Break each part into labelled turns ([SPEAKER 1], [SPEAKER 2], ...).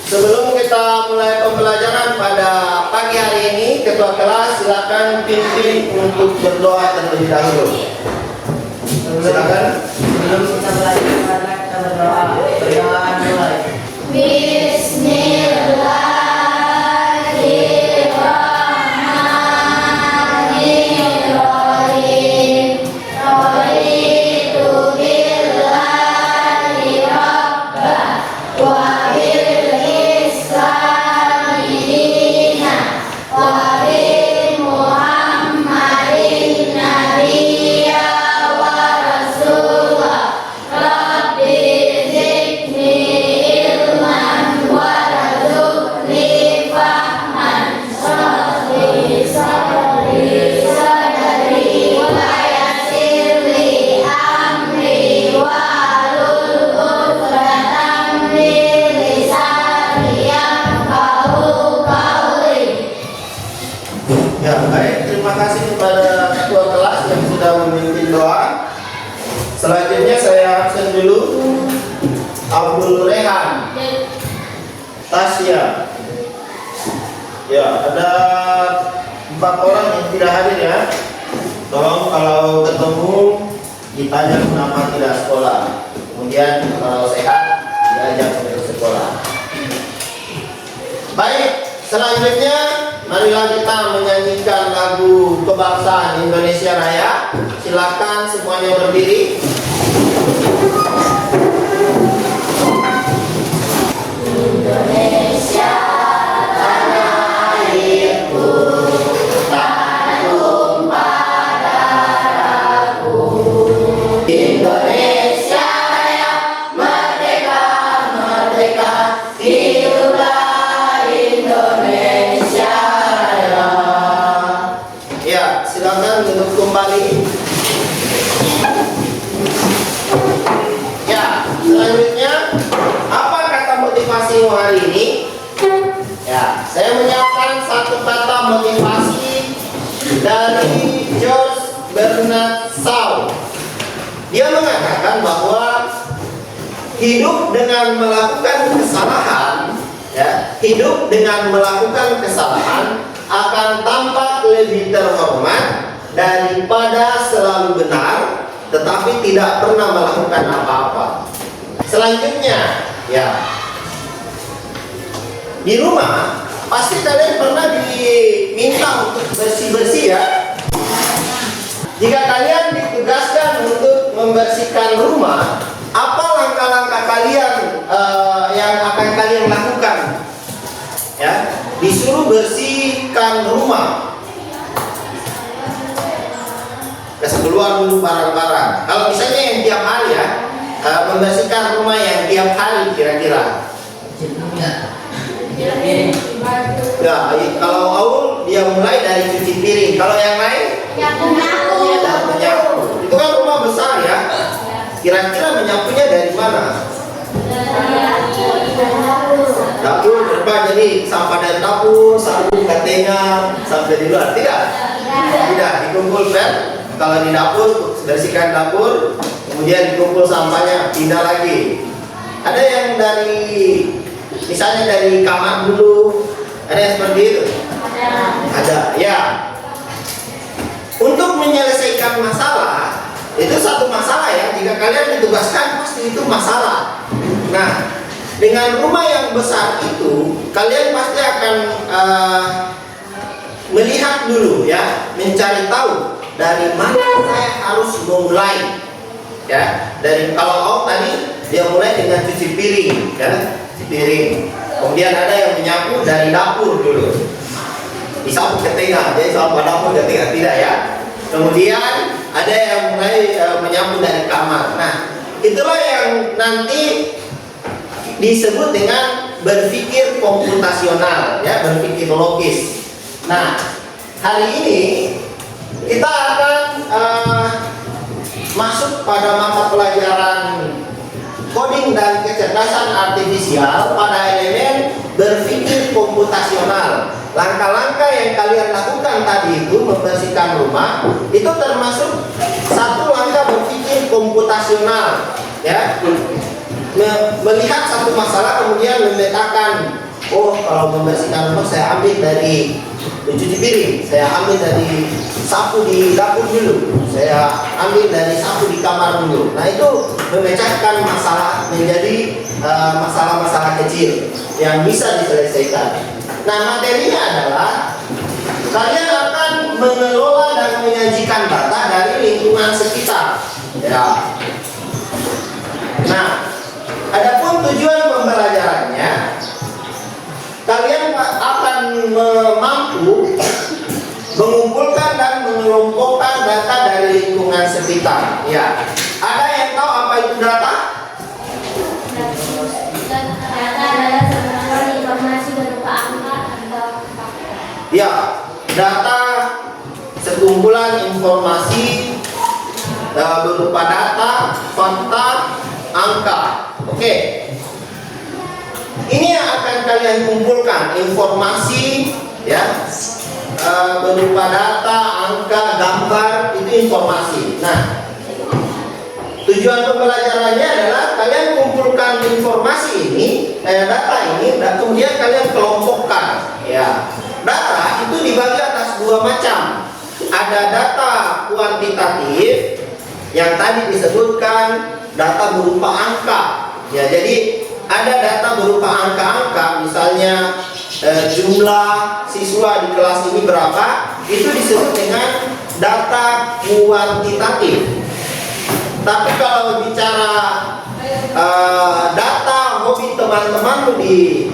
[SPEAKER 1] Sebelum kita mulai pembelajaran pada pagi hari ini, ketua kelas silakan pimpin untuk berdoa terlebih dahulu. Silakan.
[SPEAKER 2] Sebelum kita belajar, kita berdoa. Berdoa mulai.
[SPEAKER 3] Bismillahirrahmanirrahim. Raditu billahi rabbah wa bil islami dinan wa bi Muhammadin nabiyya wa rasulah. Rabbi zidni ilman warzuqni fahman. Sholli sadri sadri wa yassir li amri wahlul 'uqdatam min lisani yafqahu qawli.
[SPEAKER 1] Ya, baik. Terima kasih kepada ketua kelas yang sudah memimpin doa. Selanjutnya saya absen dulu Abdul Rehan, Tasya. Ya, ada 4 orang yang tidak hadir ya. Tolong kalau ketemu ditanya kenapa tidak sekolah. Kemudian kalau sehat diajak untuk sekolah. Baik, selanjutnya marilah kita menyanyikan lagu kebangsaan Indonesia Raya. Silakan semuanya berdiri.
[SPEAKER 3] Indonesia tanah airku, tanah tumpah darahku. Indonesia Raya, merdeka, merdeka, hiduplah Indonesia Raya.
[SPEAKER 1] Ya, silakan duduk kembali. Ya, selanjutnya apa kata motivasimu hari ini? Ya, saya menyiapkan satu kata motivasi dari George Bernard Shaw. Dia mengatakan bahwa hidup dengan melakukan kesalahan, ya, hidup dengan melakukan kesalahan akan tampak lebih terhormat daripada selalu benar tetapi tidak pernah melakukan apa-apa. Selanjutnya, ya, di rumah pasti kalian pernah diminta untuk bersih-bersih ya. Jika kalian ditugaskan untuk membersihkan rumah, apa langkah-langkah kalian yang akan kalian lakukan? Ya, disuruh bersihkan rumah. Kasih keluar dulu barang-barang. Kalau misalnya yang tiap hari ya, membersihkan rumah yang tiap hari kira-kira. Ya, kalau Aul dia mulai dari cuci piring. Kalau yang lain? Menyapu. Itu kan rumah besar ya. Kira-kira menyapunya dari mana? Dapur berapa? Jadi sampah dari dapur, sabun katanya sampai di luar. Tidak? Tidak, dikumpulkan. Kalau di dapur, bersihkan dapur, kemudian dikumpul sampahnya, pindah lagi. Ada yang dari, misalnya dari kamar dulu, ada yang seperti itu? Ada, ya. Untuk menyelesaikan masalah, itu satu masalah ya. Jika kalian ditugaskan, pasti itu masalah. Nah, dengan rumah yang besar itu, kalian pasti akan melihat dulu ya, mencari tahu dari mana saya harus memulai. Ya, dari kalau Om tadi dia mulai dengan cuci piring, ya, cuci piring. Kemudian ada yang menyapu dari dapur dulu, disapu ke tengah, jadi sampah dapur ke tengah tidak ya. Kemudian ada yang mulai menyapu dari kamar. Nah, itulah yang nanti disebut dengan berpikir komputasional, ya, berpikir logis. Nah, hari ini kita akan masuk pada mata pelajaran coding dan kecerdasan artifisial pada elemen berpikir komputasional. Langkah-langkah yang kalian lakukan tadi itu membersihkan rumah itu termasuk satu langkah berpikir komputasional, ya. melihat satu masalah kemudian memetakan, oh kalau membersihkan rumah saya ambil dari mencuci piring, saya ambil dari sapu di dapur dulu, saya ambil dari sapu di kamar dulu. Nah itu memecahkan masalah menjadi masalah-masalah kecil yang bisa diselesaikan. Nah materinya adalah kalian akan mengelola dan menyajikan data dari lingkungan sekitar. Ya. Nah, adapun tujuan pembelajarannya, kalian akan mampu mengumpulkan dan mengelompokkan data dari lingkungan sekitar. Ya, ada yang tahu apa itu data?
[SPEAKER 3] Data adalah sebuah informasi berupa angka atau fakta.
[SPEAKER 1] Ya, data sekumpulan informasi berupa data, fakta, angka. Oke. Ini yang akan kalian kumpulkan, informasi ya. Berupa data, angka, gambar, itu informasi. Nah, tujuan pembelajarannya adalah kalian kumpulkan informasi ini, data ini, dan kemudian kalian kelompokkan. Ya, data itu dibagi atas dua macam. Ada data kuantitatif yang tadi disebutkan data berupa angka. Ya, jadi ada data berupa angka-angka, misalnya jumlah siswa di kelas ini berapa, itu disebut dengan data kuantitatif. Tapi kalau bicara data hobi teman-teman di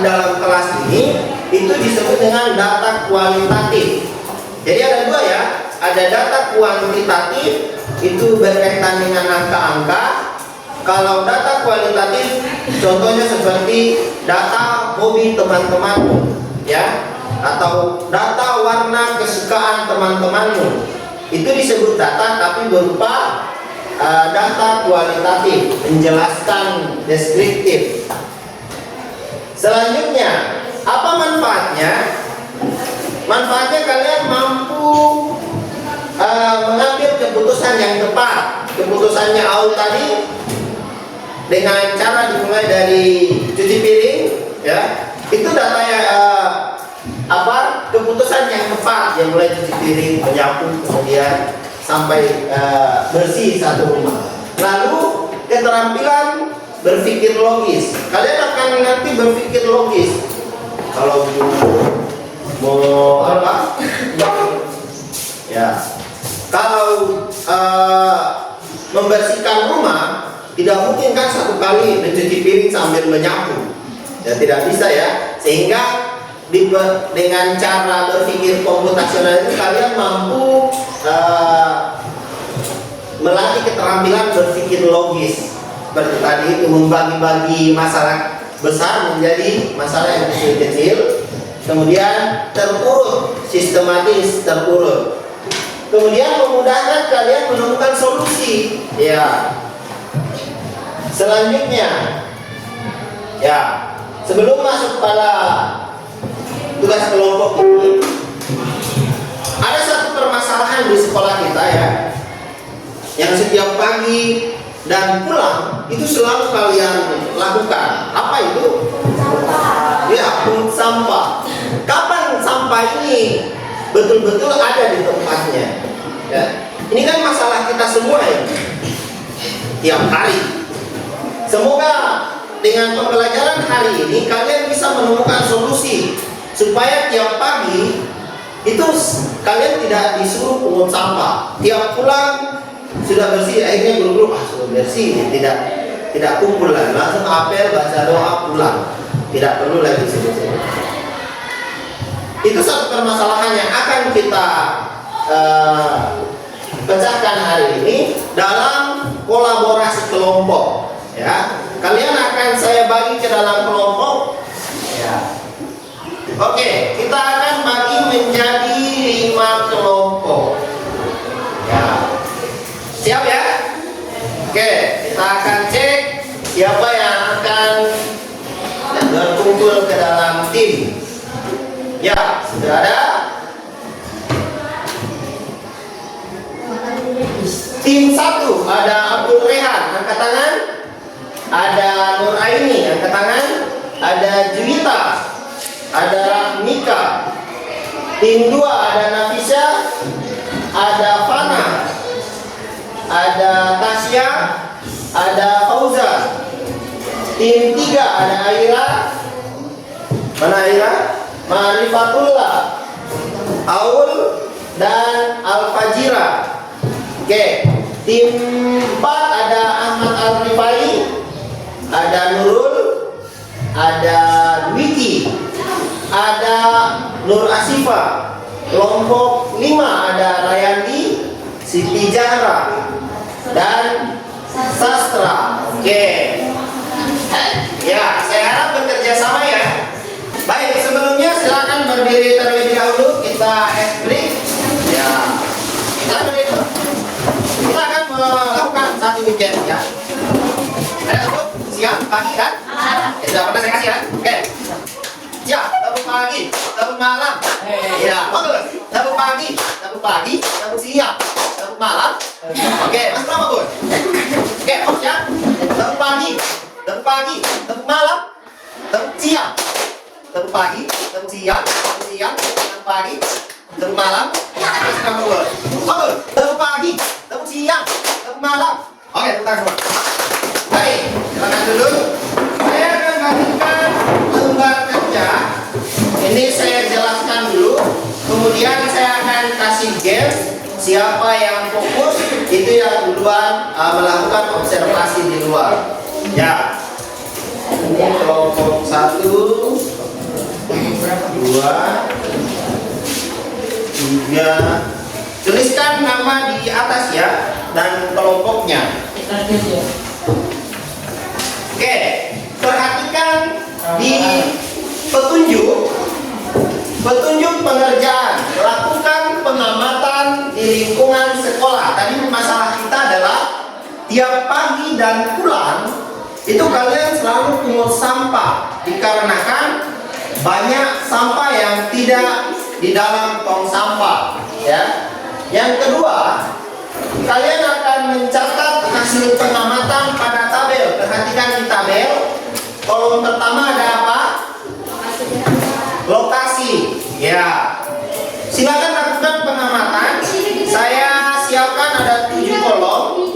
[SPEAKER 1] dalam kelas ini, itu disebut dengan data kualitatif. Jadi ada dua ya, ada data kuantitatif itu berkaitan dengan angka-angka. Kalau data kualitatif, contohnya seperti data hobi teman-temanmu, ya, atau data warna kesukaan teman-temanmu, itu disebut data tapi berupa data kualitatif, menjelaskan, deskriptif. Selanjutnya, apa manfaatnya? Manfaatnya kalian mampu mengambil keputusan yang tepat. Keputusannya Aul tadi dengan cara dimulai dari cuci piring, ya, itu data keputusan yang tepat, yang mulai cuci piring, menyapu, kemudian sampai bersih satu rumah. Lalu keterampilan berpikir logis. Kalian akan nanti berpikir logis. Kalau mau apa? Ya. Kalau membersihkan rumah, tidak mungkin kan satu kali mencuci piring sambil menyapu. Ya, tidak bisa ya. Sehingga dengan cara berpikir komputasional itu kalian mampu melatih keterampilan berpikir logis. Seperti tadi itu membagi-bagi masalah besar menjadi masalah yang kecil-kecil, kemudian terurut, sistematis, terurut. Kemudian memudahkan kalian menemukan solusi. Ya. Selanjutnya, ya, sebelum masuk pada tugas kelompok ini, ada satu permasalahan di sekolah kita ya, yang setiap pagi dan pulang itu selalu kalian lakukan. Apa itu? Sampah. Ya, pungut sampah. Kapan sampah ini betul-betul ada di tempatnya? Ya. Ini kan masalah kita semua ya, tiap hari. Semoga dengan pembelajaran hari ini kalian bisa menemukan solusi supaya tiap pagi itu kalian tidak disuruh pungut sampah. Tiap pulang sudah bersih, akhirnya buru-buru sudah bersih, tidak kumpul lagi, langsung apel, baca doa, pulang, tidak perlu lagi sebut-sebut. Itu satu permasalahan yang akan kita pecahkan hari ini dalam kolaborasi kelompok. Ya, kalian akan saya bagi ke dalam kelompok. Ya. Oke, kita akan bagi menjadi 5 kelompok. Ya. Siap ya? Oke, kita akan cek siapa yang akan berkumpul ke dalam tim. Ya, sudah ada. Tim 1 ada Abdul Rehan, angkat tangan. ada Nur Aini angkat tangan, ada Juwita, ada Rahmika. Tim 2 ada Nafisa, ada Fana, ada Tasya, ada Fauzan. Tim 3 ada Aira. Mana Aira? Ma'rifatullah, Aul dan Al-Fajira. Oke. Tim 4 ada Ahmad Al-Rifai, ada Nurul, ada Wiki, ada Nur Asifa. Kelompok 5 ada Rayandi, Siti Zahra, dan Sastra. Oke. Ya, saya harap bekerja sama ya. Baik, sebelumnya silakan berdiri terlebih dahulu. Kita break. Ya. Kita break. Kita akan melakukan satu weekend ya. Ada tepuk siang pagi kan? Sudah pernah saya kasih kan? Oke. Siap, tepuk pagi, tepuk malam. Ya, bagus. Tepuk pagi, tepuk siang, tepuk malam. Oke, Mas berapa Bun? Oke, fokus ya. Tepuk pagi, tepuk malam, tepuk siang. Tepuk pagi, tepuk siang, tepuk pagi, tepuk malam. Bagus. Tepuk pagi, tepuk siang, tepuk malam. Oke, tepuk tangan semua. Baik, silakan dulu. Saya akan bagikan lembar kerja. Ini saya jelaskan dulu. Kemudian saya akan kasih game. Siapa yang fokus itu yang duluan melakukan observasi di luar. Ya. Kelompok 1, 2, 3. Tuliskan nama di atas ya dan kelompoknya. Oke, perhatikan di petunjuk pengerjaan. Lakukan pengamatan di lingkungan sekolah. Tadi masalah kita adalah tiap pagi dan pulang itu kalian selalu pungut sampah dikarenakan banyak sampah yang tidak di dalam tong sampah ya. Yang kedua, kalian akan mencatat hasil pengamatan pada tabel. Perhatikan di tabel. Kolom pertama ada apa? Lokasi. Ya. Silakan lakukan pengamatan. Saya siapkan ada 7 kolom.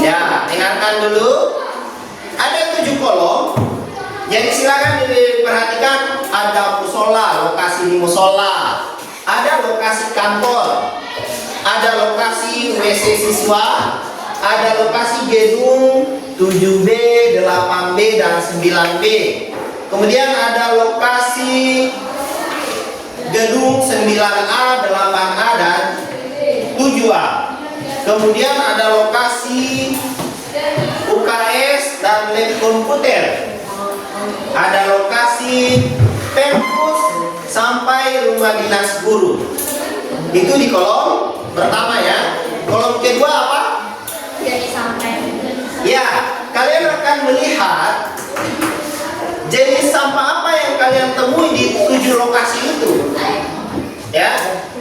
[SPEAKER 1] Ya, dengarkan dulu. Ada 7 kolom. Jadi silakan diperhatikan, ada musola, lokasi di musola. Ada lokasi kantor. Ada lokasi WC siswa, ada lokasi gedung 7B, 8B, dan 9B. Kemudian ada lokasi gedung 9A, 8A, dan 7A. Kemudian ada lokasi UKS dan lab komputer. Ada lokasi perpus sampai rumah dinas guru. Itu di kolom pertama ya. Kolom kedua apa?
[SPEAKER 3] Jadi sampai.
[SPEAKER 1] Ya, kalian akan melihat jenis sampah apa yang kalian temui di 7 lokasi itu. Ya,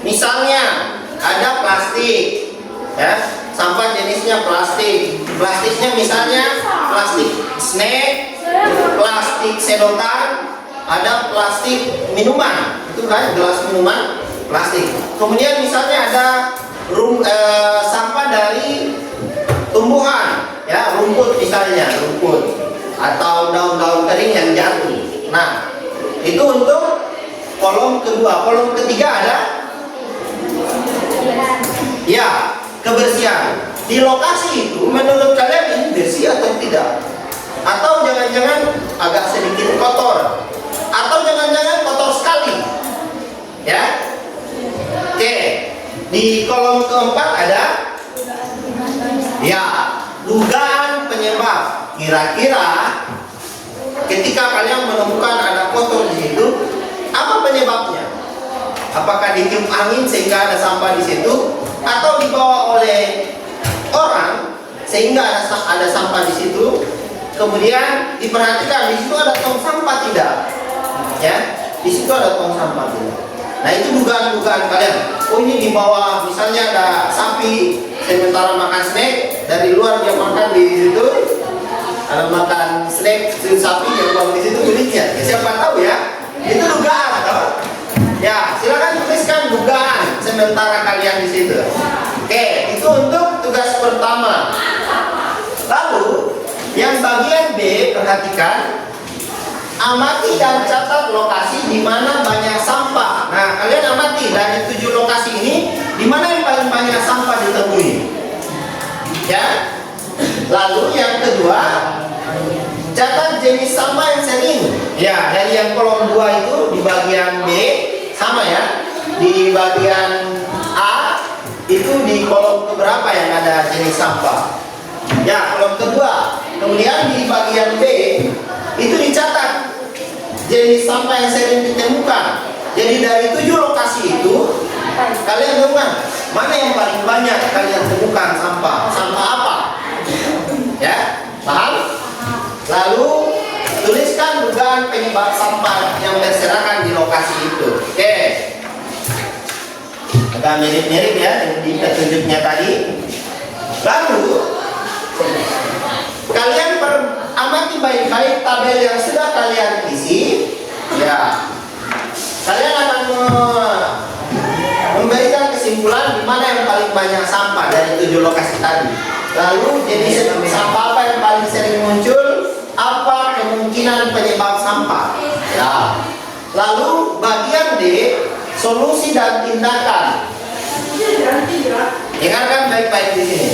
[SPEAKER 1] misalnya ada plastik. Ya, sampah jenisnya plastik. Plastiknya misalnya plastik snack, plastik sedotan, ada plastik minuman. Itu kan gelas minuman plastik. Kemudian misalnya ada sampah dari tumbuhan, ya rumput misalnya, rumput atau daun-daun kering yang jatuh. Nah, itu untuk kolom kedua. Kolom ketiga ada ya kebersihan. Di lokasi itu menurut kalian ini bersih atau tidak? Atau jangan-jangan agak sedikit kotor? Atau jangan-jangan kotor sekali? Ya. Oke. Di kolom keempat ada ya dugaan penyebab. Kira-kira ketika kalian menemukan ada kotor di situ, apa penyebabnya? Apakah ditiup angin sehingga ada sampah di situ, atau dibawa oleh orang sehingga ada sampah di situ? Kemudian diperhatikan di situ ada tong sampah tidak? Ya, di situ ada tong sampah tidak? Nah, itu dugaan-dugaan kalian. Oh, ini di bawah misalnya ada sapi sementara makan snack, dari luar dia makan di situ. kalau makan snack susu sapi yang buang di situ kulitnya. Ya, siapa tahu ya, itu dugaan, toh? Ya, silakan tuliskan dugaan sementara kalian di situ. Oke, itu untuk tugas pertama. Lalu yang bagian B, perhatikan, amati dan catat lokasi di mana banyak sampah. Nah, kalian amati dari 7 lokasi ini, di mana yang paling banyak sampah ditemui. Ya. Lalu yang kedua, catat jenis sampah yang sering. Ya, dari yang kolom 2 itu di bagian B sama ya. Di bagian A itu di kolom keberapa yang ada jenis sampah. Ya, kolom kedua. Kemudian di bagian B itu dicatat jenis sampah yang sering ditemukan. Jadi dari 7 lokasi itu kalian temukan mana yang paling banyak kalian temukan sampah. Sampah apa? Ya, paham? Lalu tuliskan dugaan penyebab sampah yang berserakan di lokasi itu. Oke. Agak mirip-mirip ya di petunjuknya tadi. Lalu kalian amati baik-baik tabel yang sudah kalian isi. Ya, kalian akan memberikan kesimpulan di mana yang paling banyak sampah dari 7 lokasi tadi. Lalu jenis sampah apa yang paling sering muncul? Apa kemungkinan penyebab sampah? Ya. Lalu bagian D, solusi dan tindakan. Dengarkan baik-baik di sini.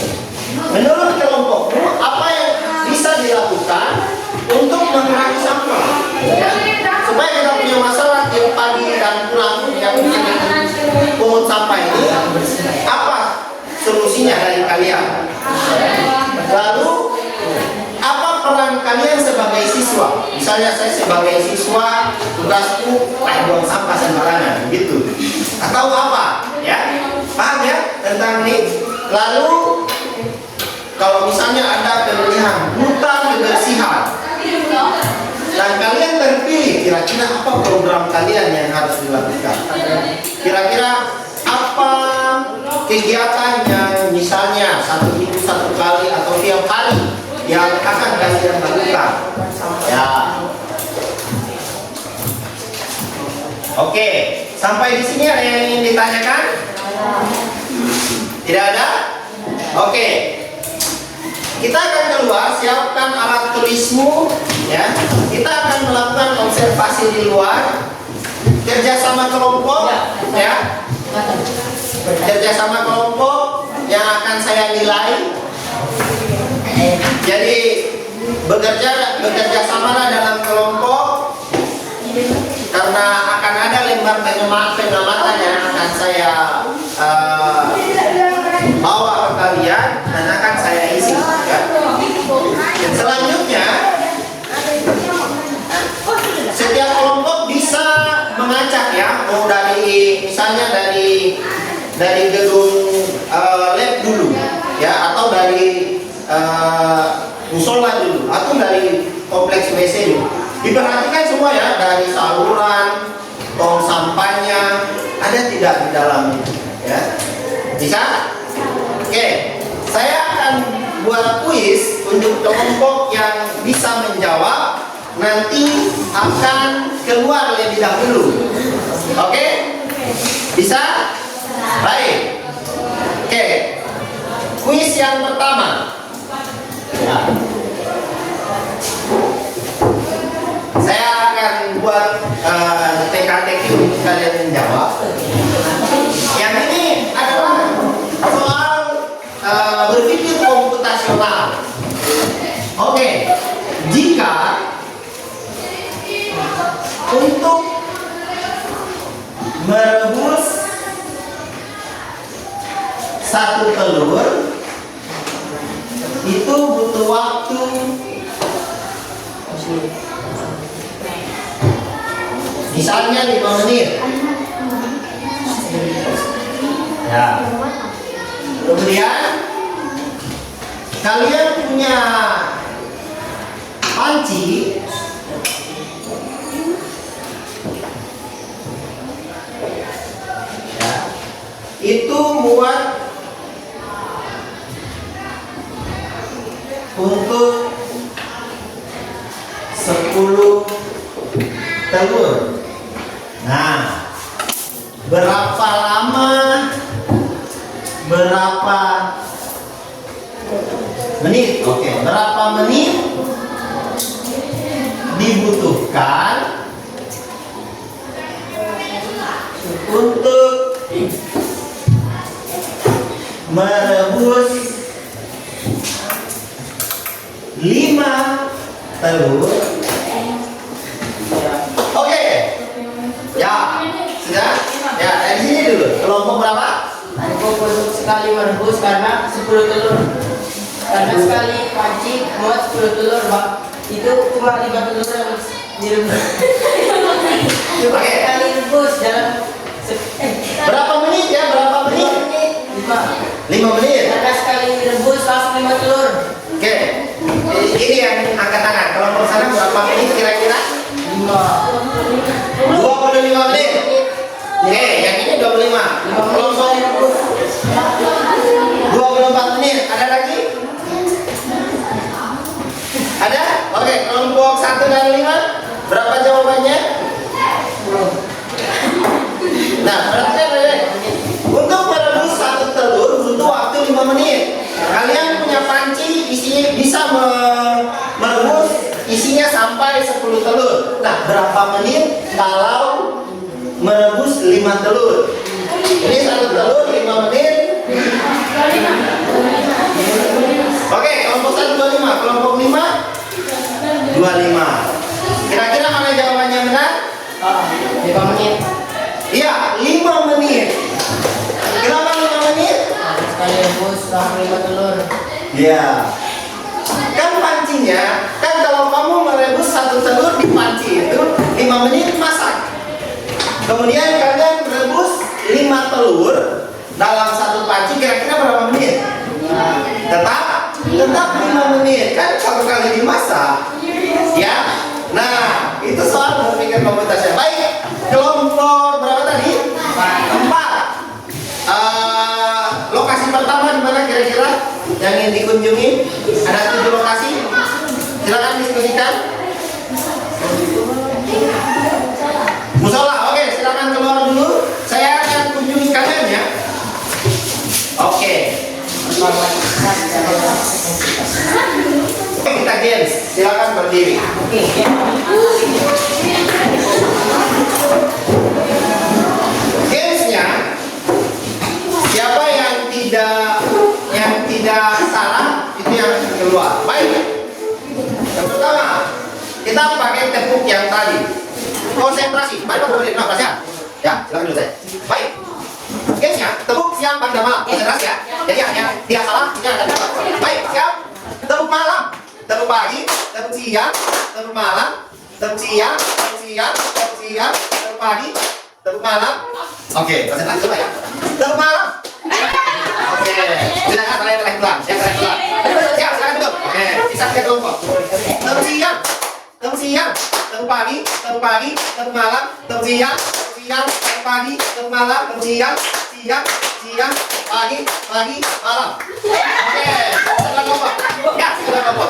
[SPEAKER 1] Menurut kelompokmu, apa yang bisa dilakukan untuk mengurangi sampah? Ya. Supaya kita punya masalah tiap pagi dan pulang yang pungut sampah ini, apa solusinya dari kalian? Lalu apa peran kalian sebagai siswa? Misalnya saya sebagai siswa, tugasku buang sampah sembarangan, gitu. Atau apa? Ya, paham ya tentang ini? Lalu kalau misalnya ada pemilihan duta kebersihan dan kalian terpilih, kira-kira apa program kalian yang harus dilakukan? Kira-kira apa kegiatannya, misalnya 1 minggu 1 kali atau tiap hari yang akan kalian lakukan? Ya. Oke, sampai di sini ada yang ingin ditanyakan? Tidak ada? Oke. Kita akan keluar, siapkan alat tulismu, ya. Kita akan melakukan observasi di luar, kerjasama kelompok, ya. Kerjasama kelompok yang akan saya nilai. Jadi bekerja samalah dalam kelompok, karena akan ada lembar pengamatan yang akan saya bawa ke kalian dan akan saya isi. Ya. Selanjutnya, setiap kelompok bisa mengacak ya, mau dari misalnya dari gedung lab dulu, ya, atau dari musola dulu, atau dari kompleks WC dulu. Diperhatikan semua ya, dari saluran, tong sampahnya ada tidak di dalamnya, ya. Bisa? Oke, saya akan buat kuis untuk kelompok yang bisa menjawab, nanti akan keluar lebih dahulu. Oke? Bisa? Baik. Oke. Kuis yang pertama. Ya. Saya akan buat teka-teki untuk kalian menjawab. Yang ini adalah soal berpikir komputasional. Oke. Jika untuk merebus 1 telur itu butuh waktu misalnya 5 menit. Ya. Kemudian kalian punya panci ya, itu muat untuk telur. Nah, berapa lama, berapa menit? Oke, berapa menit dibutuhkan untuk merebus 5 telur? Oke. Ya, sudah? Ya, dari sini dulu. Kelompok berapa?
[SPEAKER 2] Untuk sekali merebus karena 10 telur. Karena sekali pancing muat 10 telur, Pak. Itu cuma 5 telur yang direbus. Cuma
[SPEAKER 1] Oke.
[SPEAKER 2] sekali rebus dalam
[SPEAKER 1] Berapa menit ya? Berapa menit? 5 menit.
[SPEAKER 2] Karena sekali rebus langsung 5 telur.
[SPEAKER 1] Oke. Ini yang angkat tangan. Kelompok sana berapa menit kira-kira? 25 menit. Oke, yang ini 25. Kelompok 24 menit. Ada lagi? Ada? Oke, kelompok 1 dan 5 berapa jawabannya? Nah, berarti untuk merebus 1 telur butuh waktu 5 menit. Kalian punya panci isinya bisa merebus isinya sampai 10 telur. Nah, berapa menit kalau merebus 5 telur? Ini 1 telur 5 menit. Oke, kelompok 1 25, kelompok 5 25. Kira-kira mana jawabannya benar?
[SPEAKER 2] 5 menit.
[SPEAKER 1] Iya, 5 menit. Kenapa 5 menit?
[SPEAKER 2] Sekali rebus langsung 5 telur.
[SPEAKER 1] Iya. Kan pancinya, kan kalau kamu merebus 1 telur di panci itu 5 menit masak. Kemudian kalian merebus 5 telur dalam 1 panci, kira-kira berapa menit? Tetap 5 menit. Kan satu kali dimasak. Ya. Nah, itu soal berpikir komputernya. Baik. Kelompok berapa tadi? 4. Lokasi pertama di mana kira-kira yang ingin dikunjungi? Ada 7 lokasi. Silakan diskusikan. Musola, oke, silakan keluar dulu. Saya akan kunjungi kalian ya. Oke. Kita games. Silakan berdiri. Gamesnya, siapa yang tidak salah itu yang keluar. Baik. Yang pertama, kita pakai tepuk yang tadi. Konsentrasi. Baik, konsentrasi ya. Ya, silakan dulu saya. Baik. Gamesnya, tepuk siang pagi dan malam. Konsentrasi ya. Jadi yang tidak salah ini ada dua. Baik, siap. Tepuk malam, tepuk pagi, tepuk siang, tepuk malam, tepuk siang, tepuk siang, tepuk siang, tepuk pagi, tepuk malam. Oke, konsentrasi coba ya. Tepuk malam. Oke, silakan kalian pelan. Ya, kalian pelan. Siap, silakan duduk. Oke, bisa ke kelompok. Tepuk siang, tepuk siang, tepuk pagi, tepuk pagi, tepuk malam, tepuk siang, tepuk siang, tepuk pagi, tepuk malam, tepuk siang, siang, siang, pagi, malam. Oke, silakan kelompok. Ya, silakan kelompok.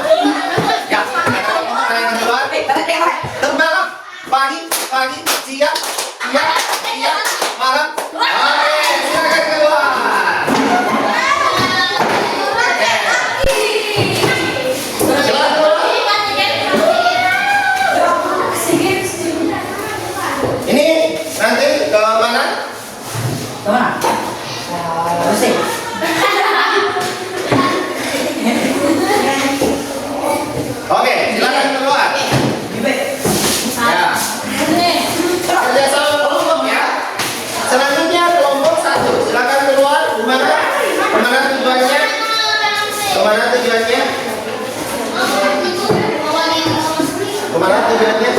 [SPEAKER 1] Ya, silakan kelompok. Kalian keluar. Tepuk malam, pagi, siang, siang, malam. Oke, silakan keluar. Silakan keluar. Ini nanti ke mana?
[SPEAKER 2] Kemana? Bersih.
[SPEAKER 1] Oke, silakan keluar. Ya. Kerjasama kelompok ya. Selanjutnya kelompok 1. Silakan keluar. Kemana? Kemana tujuannya? Kemana tujuannya? Kemana tujuannya?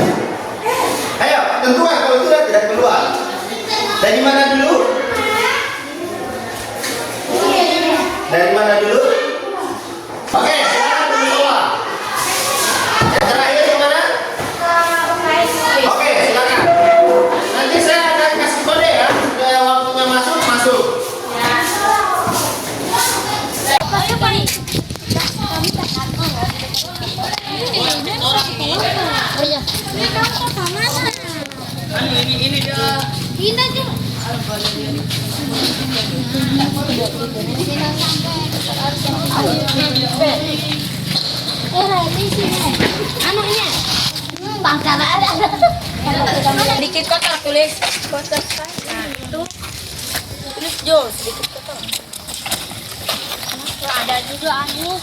[SPEAKER 1] Ayo, tentukan kalau tidak keluar. Dari mana dulu? Dari mana dulu? Oke, silakan keluar. Yang terakhir kemana? Oke, silakan. Nanti saya akan kasih kode ya. Supaya waktunya masuk.
[SPEAKER 3] Oh iya. Ini kamu kok sama?
[SPEAKER 2] Ini dah.
[SPEAKER 3] Ini aja. Ini sini. Anaknya. Bangkar ada.
[SPEAKER 2] Sedikit kotor tulis. Kotor. Nah, itu. Tulis Jo, sedikit kotor.
[SPEAKER 3] Ada juga anu.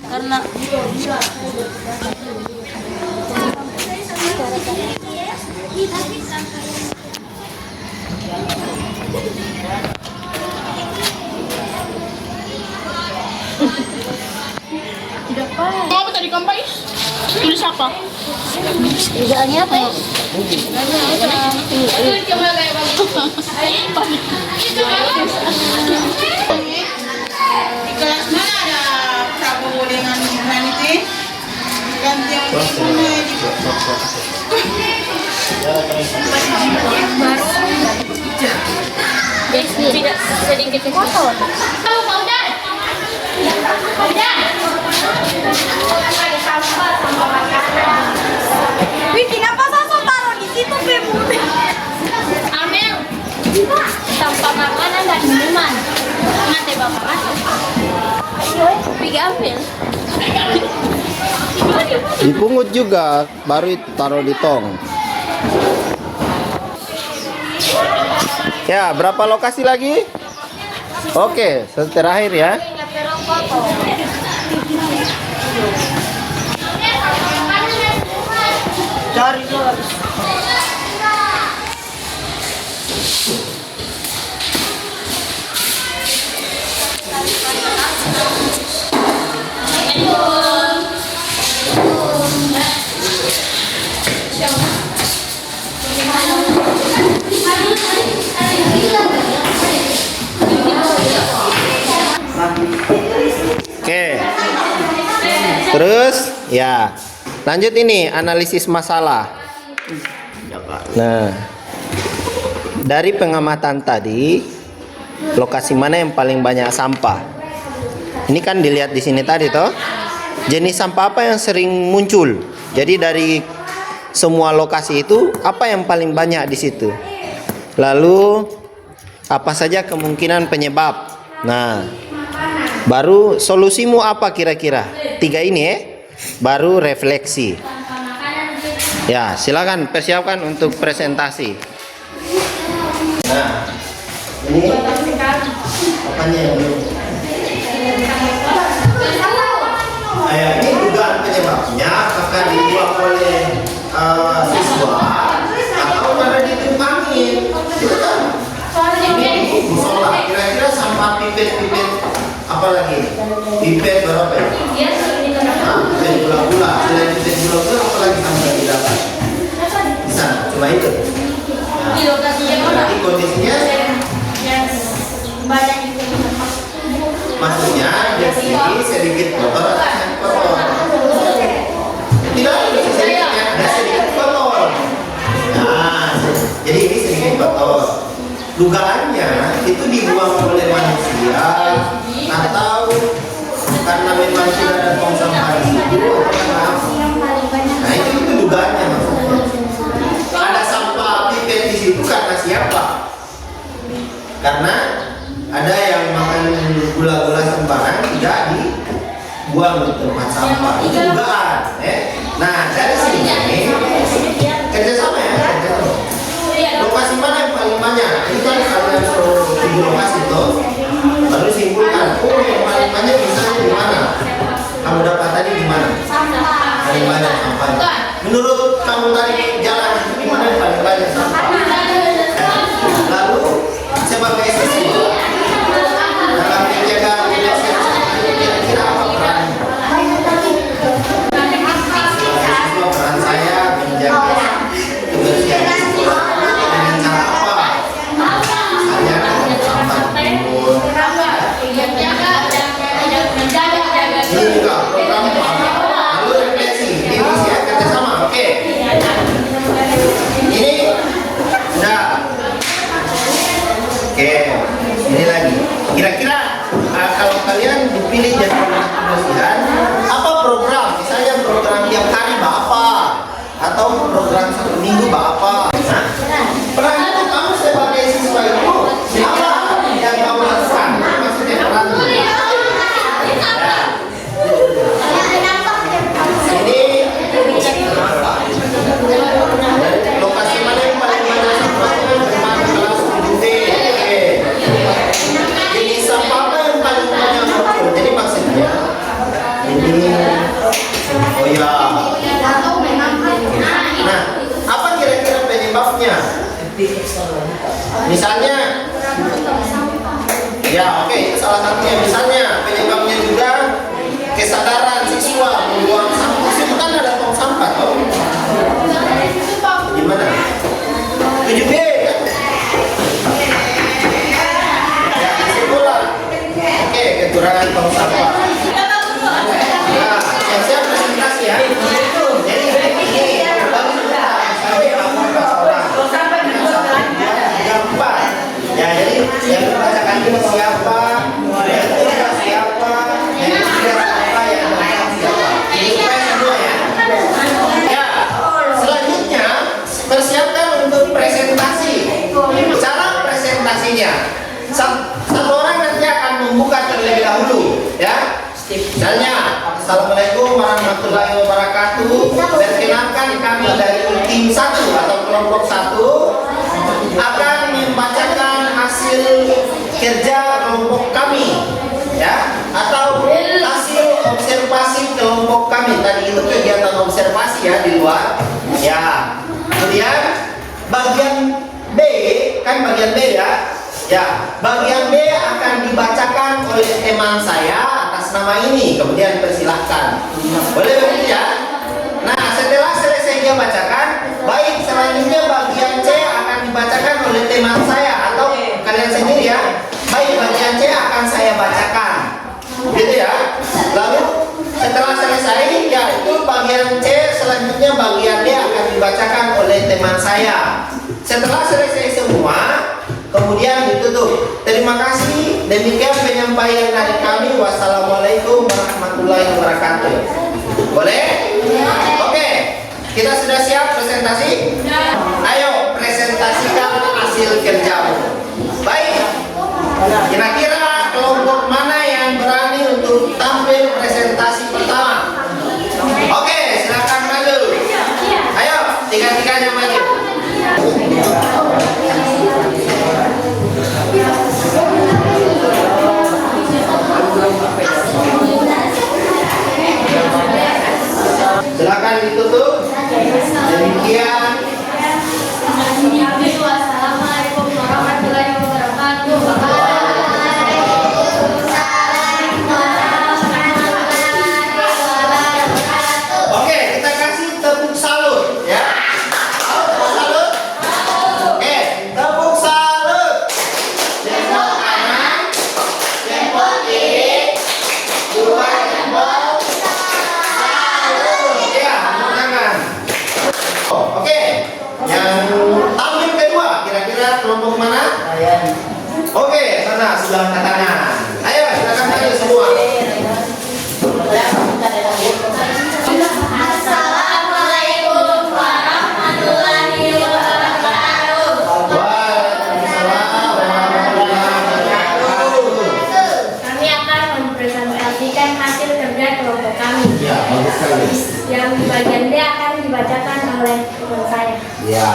[SPEAKER 2] Karena
[SPEAKER 4] Mau apa tadi kampai? Tulis apa?
[SPEAKER 3] Tulisannya apa ya?
[SPEAKER 4] Di kelas mana ada Prabowo dengan Nanti? Ganti yang di mana?
[SPEAKER 3] Tidak sedikit kotor. Tahu Pak Udan? Pak Udan.
[SPEAKER 4] Wih, kenapa Saso taruh di situ, Beb?
[SPEAKER 3] Amel. Sampah makanan dan minuman. Nanti Bapak masuk. Pergi ambil.
[SPEAKER 1] Dipungut juga, baru itu taruh di tong. Ya, berapa lokasi lagi? Oke, terakhir ya.
[SPEAKER 2] cari dulu.
[SPEAKER 1] Oke. Terus ya, lanjut ini analisis masalah. Nah, dari pengamatan tadi, lokasi mana yang paling banyak sampah? Ini kan dilihat di sini tadi toh. Jenis sampah apa yang sering muncul? Jadi dari semua lokasi itu apa yang paling banyak di situ? Lalu apa saja kemungkinan penyebab? Nah, baru solusimu apa kira-kira? 3 ini ya. Baru refleksi. Ya, silakan persiapkan untuk presentasi. Nah, ini apanya yang belum? Ini dugaan penyebabnya apakah dibuat oleh siswa atau karena ditumpangin. Itu kan? Ini musola. Kira-kira sampah pipet apa lagi? Pipet berapa ya? Pipet gula-gula. Selain pipet gula-gula apa lagi sampah yang didapat? Di sana, cuma itu. Berarti kondisinya maksudnya di sini sedikit kotor, tidak ada sedikit kotor. Nah, jadi ini sedikit kotor. Dugaannya itu dibuang oleh manusia atau karena memang sudah ada tong sampah di situ atau karena apa? Nah, itu dugaannya maksudnya. Ada sampah pipet di situ karena siapa? Karena ada yang makan gula-gula sembarang tidak dibuang di tempat sampah. Itu dugaan, Nah, dari sini kerjasama ya, kerjasama. Lokasi mana yang paling banyak? Ini kan kalian suruh 7 lokasi tuh. Baru simpulkan, oh yang paling banyak misalnya di mana? Kamu dapat tadi di mana? Paling banyak sampahnya. Menurut kamu tadi jalan itu di mana yang paling banyak sampah? Lalu sebagai siswa dalam menjaga kira-kira apa peran? Siswa peran saya menjaga kebersihan sekolah dengan cara apa? Saya sampah timbun, Oke, ini lagi. Kira-kira kalau kalian dipilih jadi pemerhati kebersihan, apa program? Misalnya program tiap hari apa? Atau program 1 minggu apa? Nah, peran itu kamu sebagai siswa itu apa yang kamu lakukan? Maksudnya peran itu. Ini lokasi mana yang paling banyak sampah? Kelas 7B. Oke. Ini sampah apa yang paling banyak muncul? Jadi maksudnya ini. Oh ya. Nah, apa kira-kira penyebabnya? Misalnya, ya oke, itu salah satunya. Misalnya penyebabnya juga kesadaran siswa membuang sampah. Itu kan ada tong sampah, toh? Gimana? 7B kan? Ya, kesimpulan. Oke, kekurangan tong sampah. Nah, siap-siap presentasi ya. Jadi ini sampai gampang. Ya, jadi yang dibacakan itu siapa, yang kedua siapa, yang ketiga siapa, yang keempat siapa. Ini supaya semua ya. Ya, selanjutnya persiapkan untuk presentasi. Cara presentasinya, satu orang nanti akan membuka terlebih dahulu, ya. Misalnya, Assalamualaikum warahmatullahi wabarakatuh. Perkenalkan kami dari tim 1 atau kelompok 1 akan membacakan hasil kerja kelompok kami, ya, atau hasil observasi kelompok kami. Tadi itu kegiatan observasi ya di luar, ya. Kemudian bagian B, kan bagian B ya. Ya, bagian B akan dibacakan oleh teman saya atas nama ini. Kemudian persilahkan. Boleh begitu ya? Nah, setelah selesai dia bacakan, baik selanjutnya bagian C akan dibacakan oleh teman saya atau kalian sendiri ya. Baik, bagian C akan saya bacakan. Gitu ya. Lalu setelah selesai, ya itu bagian C, selanjutnya bagian D akan dibacakan oleh teman saya. Setelah selesai semua, kemudian ditutup. Terima kasih. Demikian penyampaian dari kami. Wassalamualaikum warahmatullahi wabarakatuh. Boleh? Oke. Kita sudah siap presentasi? Ayo presentasikan hasil kerjamu. Baik. Kira-kira kelompok mana yang berani untuk tampil presentasi pertama? Oke, silakan maju. Ayo, tiga-tiganya maju. Silakan ditutup. Demikian.
[SPEAKER 3] Wassalamualaikum warahmatullahi wabarakatuh.
[SPEAKER 1] Oke, kita kasih tepuk salut ya. Tepuk salut. Oke, tepuk salut. Jempol kanan, jempol kiri, dua jempol. Salut. Ya, tepuk tangan. Oke, yang tampil kedua kira-kira kelompok mana? Oke, sana sudah angkat tangan. Ayo, silakan maju semua.
[SPEAKER 3] Assalamualaikum warahmatullahi wabarakatuh.
[SPEAKER 1] Waalaikumsalam warahmatullahi wabarakatuh.
[SPEAKER 3] Kami akan mempresentasikan hasil kerja kelompok kami.
[SPEAKER 1] Ya, bagus sekali.
[SPEAKER 3] Yang bagian D akan dibacakan oleh teman saya.
[SPEAKER 1] Ya.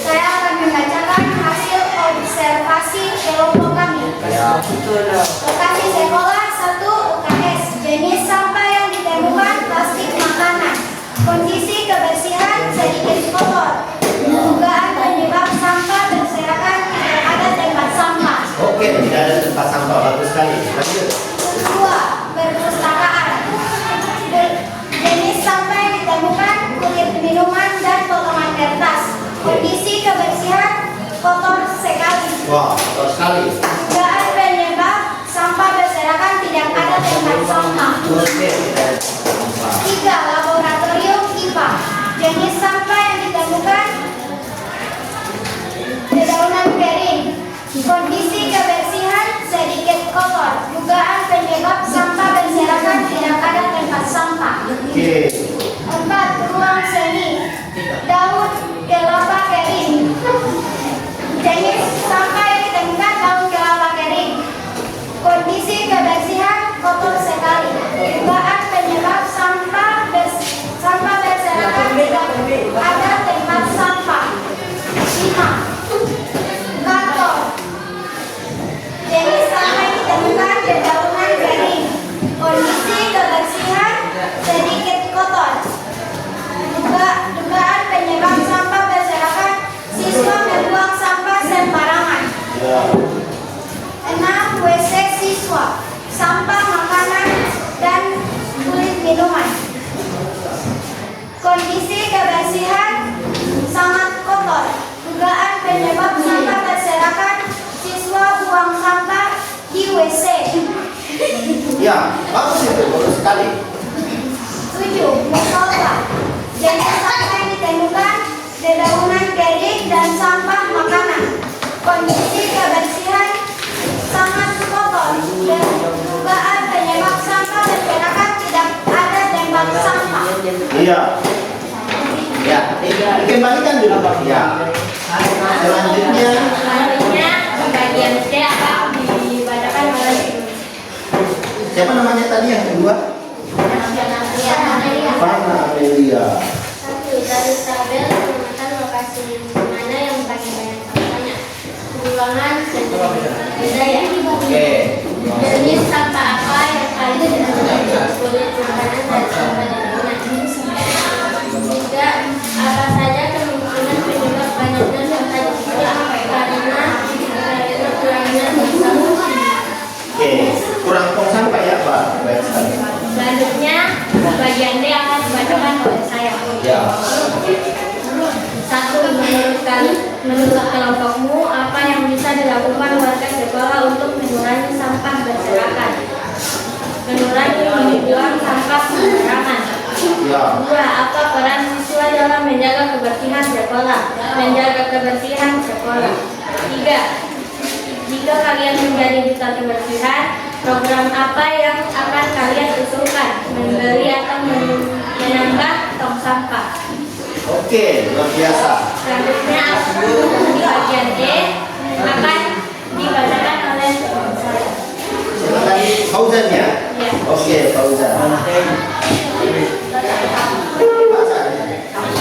[SPEAKER 5] Saya akan membacakan hasil observasi kelompok kami.
[SPEAKER 1] Ya.
[SPEAKER 5] Lokasi sekolah 1 UKS. Jenis sampah yang ditemukan plastik makanan. Kondisi kebersihan sedikit kotor. Dugaan penyebab sampah berserakan tidak ada tempat sampah.
[SPEAKER 1] Oke, tidak ada tempat sampah, bagus sekali. Lanjut.
[SPEAKER 5] 2. Perpustakaan. Jenis sampah yang ditemukan kulit minuman dan potongan kertas. Kondisi kebersihan kotor sekali.
[SPEAKER 1] Wah, kotor sekali.
[SPEAKER 5] Dugaan penyebab sampah berserakan tidak ada tempat sampah.
[SPEAKER 1] Oke, tidak ada sampah.
[SPEAKER 5] 3. Laboratorium IPA. Jenis sampah yang ditemukan dedaunan kering.
[SPEAKER 1] Oke.
[SPEAKER 5] 4. Ruang seni. Daun kelapa kering. Jenis sampah yang ditemukan daun kelapa kering. Kondisi kebersihan kotor sekali. Dugaan penyebab sampah berserakan tidak ada tempat sampah. 5. Kantor. Jenis sampah yang ditemukan dedaunan kering. Kondisi kebersihan sedikit kotor. Dugaan penyebab sampah berserakan, siswa membuang sampah sembarangan. 6. WC siswa, sampah makanan dan kulit minuman. Kondisi kebersihan sangat kotor. Dugaan penyebab sampah berserakan, siswa buang sampah di WC.
[SPEAKER 1] Ya, bagus itu, bagus sekali.
[SPEAKER 5] 7. Musola. Jenis sampah yang ditemukan dedaunan kering dan sampah makanan. Kondisi kebersihan sangat kotor. Dan dugaan penyebab sampah berserakan tidak ada tempat sampah.
[SPEAKER 1] Iya. Ya, dikembalikan dulu Pak. Ya. Selanjutnya,
[SPEAKER 3] Selanjutnya bagian C akan dibacakan oleh
[SPEAKER 1] siapa namanya tadi yang kedua? Fana Amelia.
[SPEAKER 3] 1. Dari tabel menemukan lokasi mana yang paling banyak sampahnya. Ruangan dan beda ya.
[SPEAKER 1] Oke.
[SPEAKER 3] Jenis sampah apa yang paling ditemukan? Kulit makanan dan sampah dedaunan. 3. Apa saja kemungkinan penyebab banyaknya sampah di situ? Karena kurangnya sampah.
[SPEAKER 1] Oke, kurang tong sampah ya Pak. Baik sekali.
[SPEAKER 3] Selanjutnya bagian D akan dibacakan oleh saya.
[SPEAKER 1] Ya.
[SPEAKER 3] 1. Menurut kelompokmu apa yang bisa dilakukan warga sekolah untuk mengurangi sampah berserakan? Mengurangi membuang sampah sembarangan.
[SPEAKER 1] Ya.
[SPEAKER 3] 2. Apa peran siswa dalam menjaga kebersihan sekolah? Menjaga kebersihan sekolah. 3. Jika kalian menjadi duta kebersihan, program apa yang akan kalian usulkan? Membeli atau menambah tong sampah?
[SPEAKER 1] Oke, luar biasa.
[SPEAKER 3] Selanjutnya di bagian D akan dibacakan oleh saya.
[SPEAKER 1] Silakan Fauzan ya.
[SPEAKER 3] Ya.
[SPEAKER 1] Oke, Fauzan.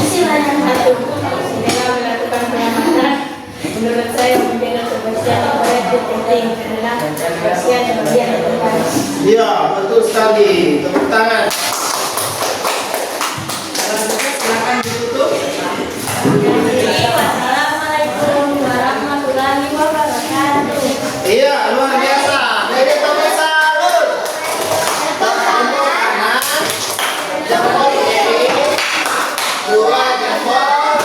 [SPEAKER 3] Silakan 1. Dengan melakukan pengamatan, menurut saya menjaga kebersihan toilet itu penting karena kebersihan bagian terbaik.
[SPEAKER 1] Iya, betul sekali. Tepuk tangan.
[SPEAKER 4] Silakan ditutup.
[SPEAKER 3] Wassalamualaikum warahmatullahi wabarakatuh.
[SPEAKER 1] Iya, luar biasa. Jadi tepuk salut. Jempol kanan, jempol kiri, 2 jempol.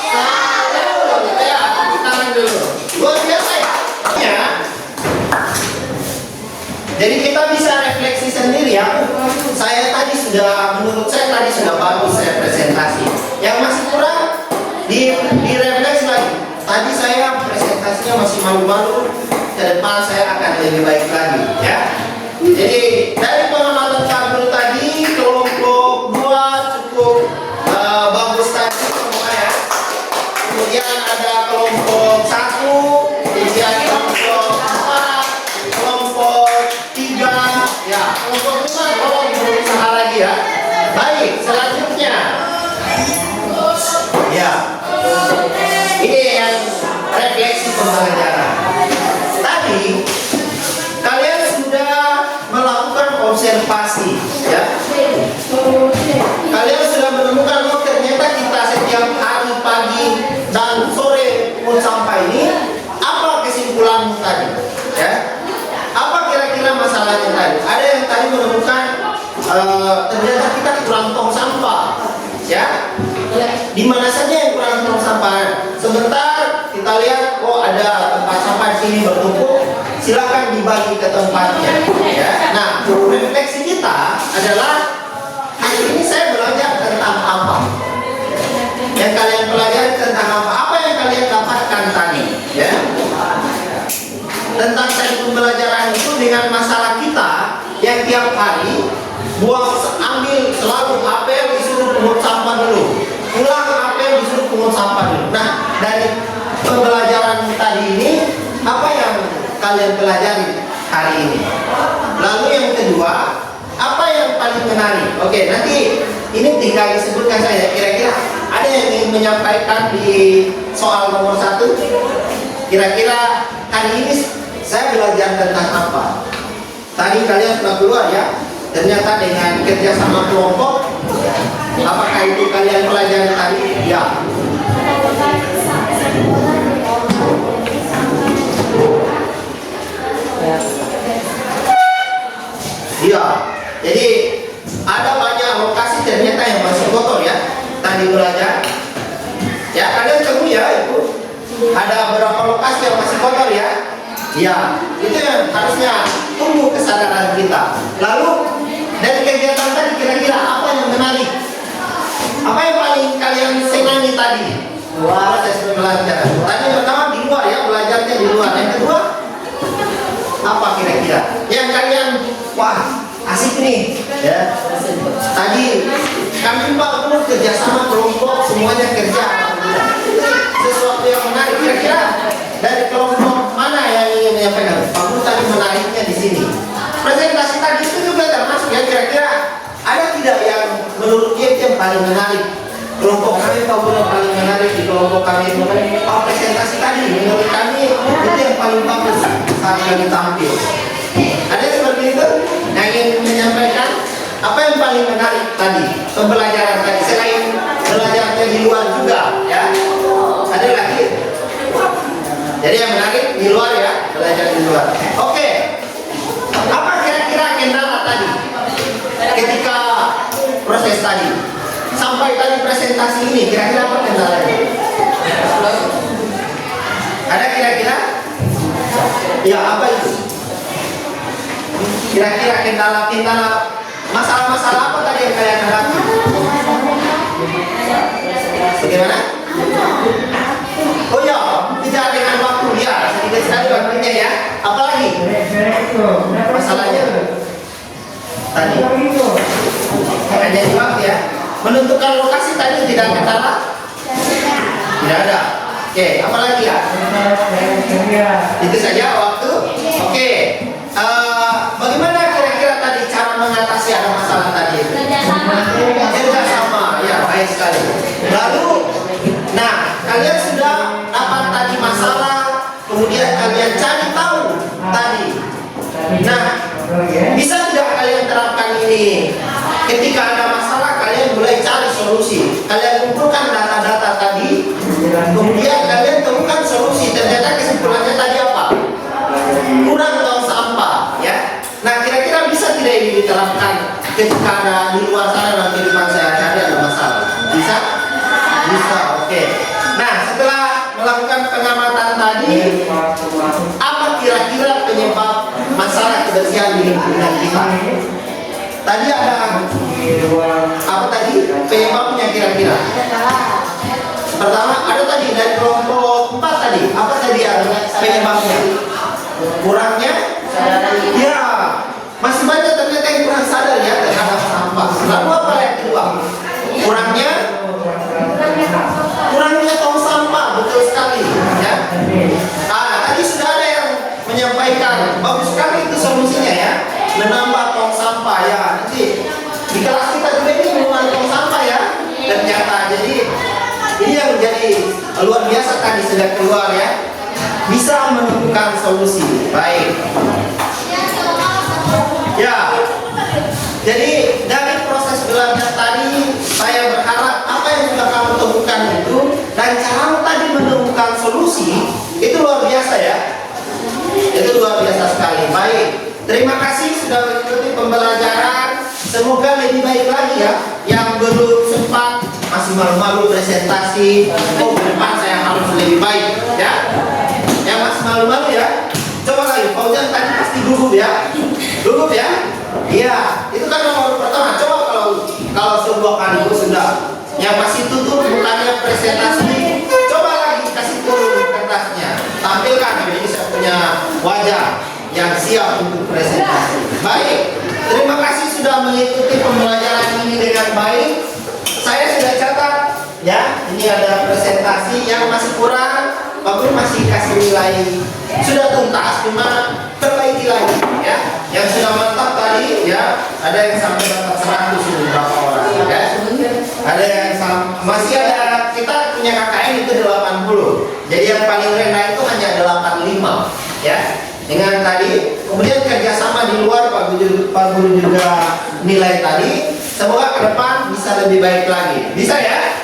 [SPEAKER 1] Salut. Ya, tepuk tangan dulu. Luar biasa ya. Jadi kita bisa refleksi sendiri ya. Menurut saya tadi sudah bagus saya presentasi. Yang masih kurang direfleksi lagi. Tadi saya presentasinya masih malu-malu. Ke depan saya akan lebih baik lagi ya. Jadi dari pengamatan Pak Guru tadi kelompok 2 cukup bagus tadi semua ya. Kemudian ada kelompok 1, kemudian kelompok 4, kelompok 3, ya kelompok 5 tolong berusaha lagi ya. Baik, selanjutnya ya ini yang refleksi pembelajaran. Tadi kalian sudah melakukan observasi ya. Kalian sudah menemukan oh ternyata kita setiap hari pagi dan sore pungut sampah ini. Apa kesimpulanmu tadi ya? Apa kira-kira masalahnya tadi? Ada yang tadi menemukan ternyata kita kurang tong sampah ya. Di mana saja yang kurang tong sampah? Sebentar kita lihat oh ada tempat sampah di sini bertumpuk, silakan dibagi ke tempatnya ya. Nah, refleksi kita adalah hari ini saya belajar tentang apa? Yang kalian pelajari tentang apa? Apa yang kalian dapatkan tadi ya? Tentang tadi pembelajaran itu dengan masalah kita yang tiap hari ambil selalu apel disuruh pungut sampah dulu, pulang apel disuruh pungut sampah dulu. Nah, dari pembelajaran tadi ini apa yang kalian pelajari hari ini? Lalu yang kedua, apa yang paling menarik? Oke, nanti ini tinggal disebutkan saja. Kira-kira ada yang ingin menyampaikan di soal nomor 1? Kira-kira hari ini saya belajar tentang apa? Tadi kalian sudah keluar ya, ternyata dengan kerjasama kelompok. Apakah itu kalian pelajari tadi? Ya. Iya. Jadi ada banyak lokasi ternyata yang masih kotor ya. Tadi belajar. Ya kalian tahu ya itu. Ada beberapa lokasi yang masih kotor ya. Ya, itu yang harusnya tumbuh kesadaran kita. Lalu dari kegiatan tadi kira-kira apa yang menarik? Apa yang paling kalian senangi tadi? Proses pembelajaran. Tadi pertama di luar ya, belajarnya di luar. Yang kedua apa kira-kira? Yang kalian wah asik nih ya. Tadi kami perlu kerjasama kelompok, semuanya kerja. Sesuatu yang menarik kira-kira dari kelompok mana yang ingin menyampaikan? Pak Guru tadi menariknya di sini. Presentasi tadi itu juga termasuk ya, kira-kira ada tidak yang menurut dia yang paling menarik? Kelompok kami Pak Guru yang paling menarik di kelompok kami. Presentasi tadi menurut kami itu yang paling bagus saat kami tampil. Ada seperti itu yang ingin menyampaikan? Apa yang paling menarik tadi pembelajaran tadi selain belajarnya di luar juga ya? Ada lagi? Jadi yang menarik di luar ya, belajar di luar. Oke. Apa kira-kira kendala tadi ketika proses tadi sampai tadi presentasi ini, kira-kira apa kendalanya? Ada kira-kira? Ya apa itu? Kira-kira kendala masalah-masalah apa tadi yang kalian hadapi? Bagaimana? Oh ya, tidak dengan waktu ya, sedikit sekali waktunya ya. Apalagi masalahnya tadi hanya di waktu ya. Menentukan lokasi tadi tidak kendala? Tidak ada. Oke, apalagi ya? Itu saja waktu. Oke. Bagaimana kira-kira tadi cara mengatasi ada masalah tadi? Kerjasama, ya baik sekali. Lalu, nah kalian sudah dapat tadi masalah, kemudian kalian cari tahu tadi. Nah, bisa tidak kalian terapkan ini? Ketika ada masalah, kalian mulai cari solusi. Kalian kumpulkan data-data tadi, kemudian kalian temukan solusi. Ternyata kesimpulannya tadi apa? Kurang tong sampah, ya. Nah, kira-kira bisa tidak ini diterapkan ketika ada di luar sana nanti depan saya cari ada masalah? Bisa? Bisa, oke. Nah, setelah melakukan pengamatan tadi, apa kira-kira penyebab masalah kebersihan di lingkungan kita? Tadi ada apa tadi penyebabnya kira-kira? Pertama ada tadi dari kelompok 4 tadi. Apa tadi penyebabnya? Kurangnya? Ya, masih banyak ternyata yang kurang sadar ya terhadap sampah. Lalu apa yang kedua? Kurangnya tong sampah, betul sekali ya. Tadi sudah ada yang menyampaikan bagus sekali itu solusinya ya, menambah tong sampah ya. Nanti di kelas kita juga ini mengurangi tong sampah ya ternyata. Jadi ini yang menjadi luar biasa tadi sudah keluar ya, bisa menemukan solusi. Baik ya, jadi dari proses belajar tadi saya berharap apa yang sudah kamu temukan itu dan cara tadi menemukan solusi itu luar biasa ya, itu luar biasa sekali. Baik, terima kasih sudah mengikuti pembelajaran. Semoga lebih baik lagi ya. Yang belum sempat masih malu-malu presentasi, oh ke depan saya harus lebih baik ya. Yang masih malu-malu ya, coba lagi. Fauzan tadi pasti gugup ya, gugup ya. Iya, itu kan nomor pertama. Coba kalau sebuah kali sudah yang masih tutup bukannya presentasi, coba lagi kasih turun kertasnya, tampilkan. Jadi saya punya wajah yang siap untuk presentasi. Baik, terima kasih sudah mengikuti pembelajaran ini dengan dengan baik. Saya sudah catat ya, ini ada presentasi yang masih kurang, Pak Guru masih kasih nilai sudah tuntas, cuma perbaiki lagi ya. Yang sudah mantap tadi ya, ada yang sampai dapat 100 beberapa orang ya. Ada yang masih ada, kita punya KKN itu 80. Jadi yang paling rendah itu hanya 85 ya. Dengan tadi, kemudian kerjasama di luar Pak Guru juga nilai tadi. Semoga ke depan bisa lebih baik lagi. Bisa ya?